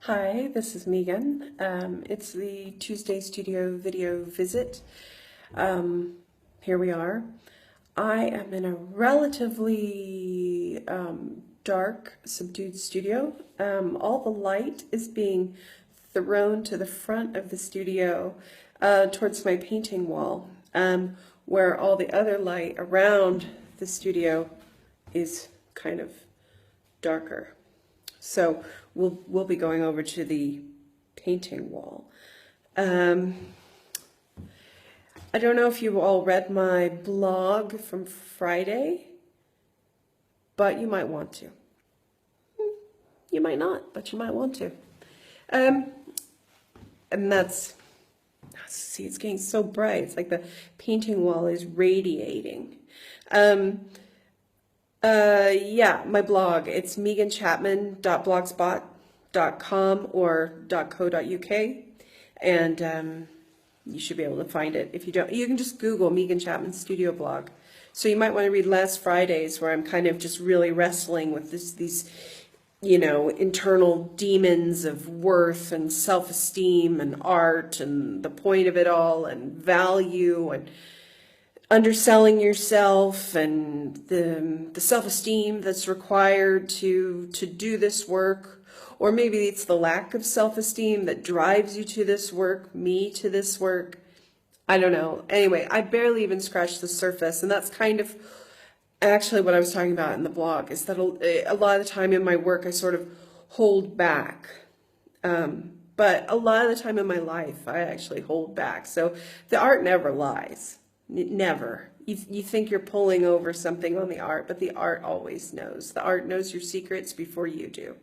Hi, this is Megan. It's the Tuesday studio video visit. Here we are. I am in a relatively dark, subdued studio. All the light is being thrown to the front of the studio towards my painting wall, where all the other light around the studio is kind of darker. So we'll be going over to the painting wall. I don't know if you all read my blog from Friday, but you might want to. You might not, but you might want to. And that's, see, it's getting so bright. It's like the painting wall is radiating. Yeah, my blog, it's meganchapman.blogspot.com or .co.uk, and you should be able to find it. If you don't, you can just Google Megan Chapman Studio Blog. So you might want to read Last Fridays, where I'm kind of just really wrestling with these internal demons of worth and self-esteem and art and the point of it all and value and underselling yourself and the self-esteem that's required to do this work. Or maybe it's the lack of self-esteem that drives you to this work, me to this work. I don't know. Anyway, I barely even scratched the surface, and that's kind of actually what I was talking about in the blog, is that a lot of the time in my work I sort of hold back. But a lot of the time in my life I actually hold back. So the art never lies. Never. You think you're pulling over something on the art, but the art always knows. The art knows your secrets before you do.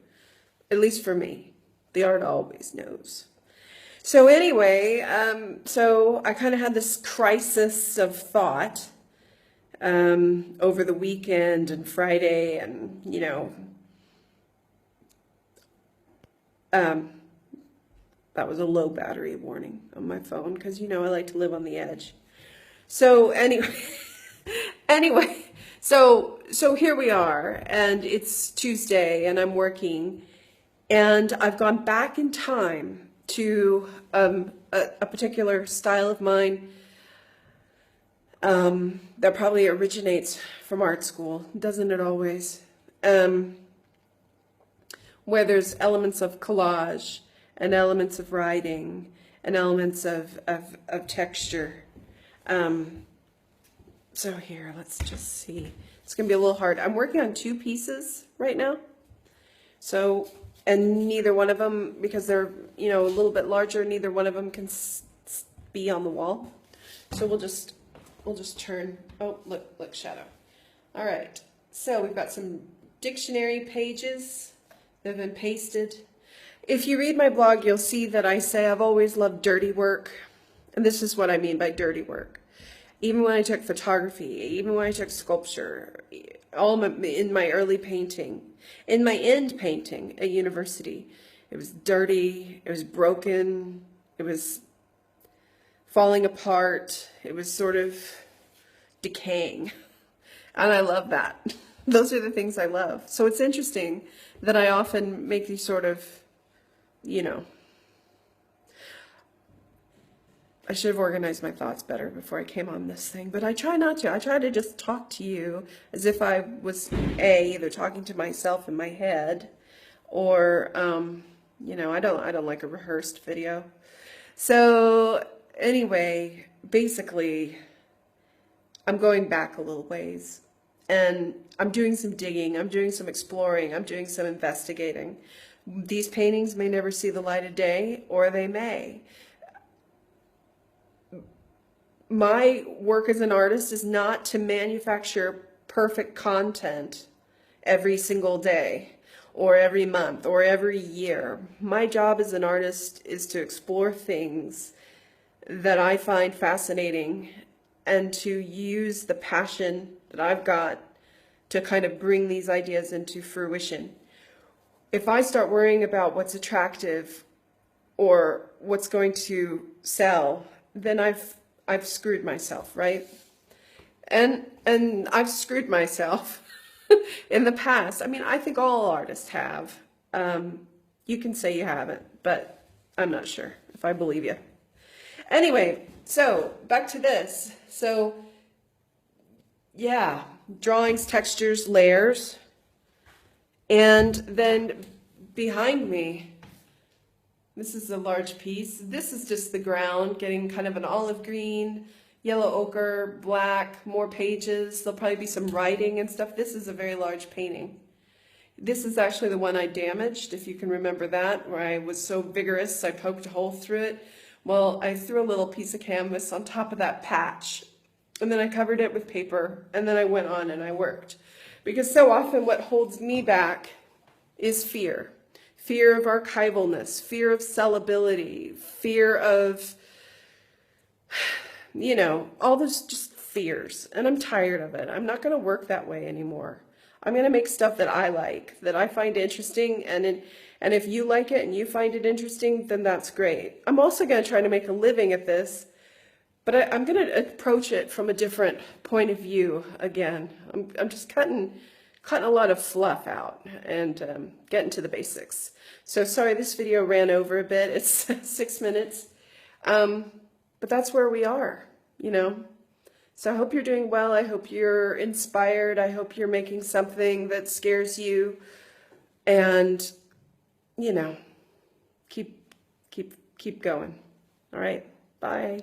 At least for me. The art always knows. So anyway, so I kind of had this crisis of thought over the weekend and Friday, and that was a low battery warning on my phone, because I like to live on the edge. So anyway, so here we are, and it's Tuesday, and I'm working, and I've gone back in time to a particular style of mine that probably originates from art school, doesn't it always? Where there's elements of collage and elements of writing and elements of texture. So here, let's just see. It's going to be a little hard. I'm working on two pieces right now. So, and neither one of them, because they're, a little bit larger, neither one of them can be on the wall. So we'll just turn, oh, look, shadow. All right. So we've got some dictionary pages that have been pasted. If you read my blog, you'll see that I say I've always loved dirty work. And this is what I mean by dirty work. Even when I took photography, even when I took sculpture, in my early painting, in my end painting at university, it was dirty, it was broken, it was falling apart, it was sort of decaying. And I love that. Those are the things I love. So it's interesting that I often make these sort of, I should have organized my thoughts better before I came on this thing, but I try not to. I try to just talk to you as if I was either talking to myself in my head, or I don't like a rehearsed video. So anyway, basically, I'm going back a little ways, and I'm doing some digging, I'm doing some exploring, I'm doing some investigating. These paintings may never see the light of day, or they may. My work as an artist is not to manufacture perfect content every single day or every month or every year. My job as an artist is to explore things that I find fascinating and to use the passion that I've got to kind of bring these ideas into fruition. If I start worrying about what's attractive or what's going to sell, then I've screwed myself, right? And I've screwed myself in the past. I mean, I think all artists have. You can say you haven't, but I'm not sure if I believe you. Anyway, so back to this. So yeah, drawings, textures, layers. And then behind me, this is a large piece. This is just the ground, getting kind of an olive green, yellow ochre, black, more pages. There'll probably be some writing and stuff. This is a very large painting. This is actually the one I damaged, if you can remember that, where I was so vigorous, I poked a hole through it. Well, I threw a little piece of canvas on top of that patch, and then I covered it with paper, and then I went on and I worked. Because so often what holds me back is fear. Fear of archivalness, fear of sellability, fear of, you know, all those just fears. And I'm tired of it. I'm not going to work that way anymore. I'm going to make stuff that I like, that I find interesting, and if you like it and you find it interesting, then that's great. I'm also going to try to make a living at this, but I'm going to approach it from a different point of view again. I'm just cutting a lot of fluff out and getting to the basics. So sorry this video ran over a bit. It's 6 minutes, but that's where we are, you know. So I hope you're doing well. I hope you're inspired. I hope you're making something that scares you, and, you know, keep going. All right. Bye.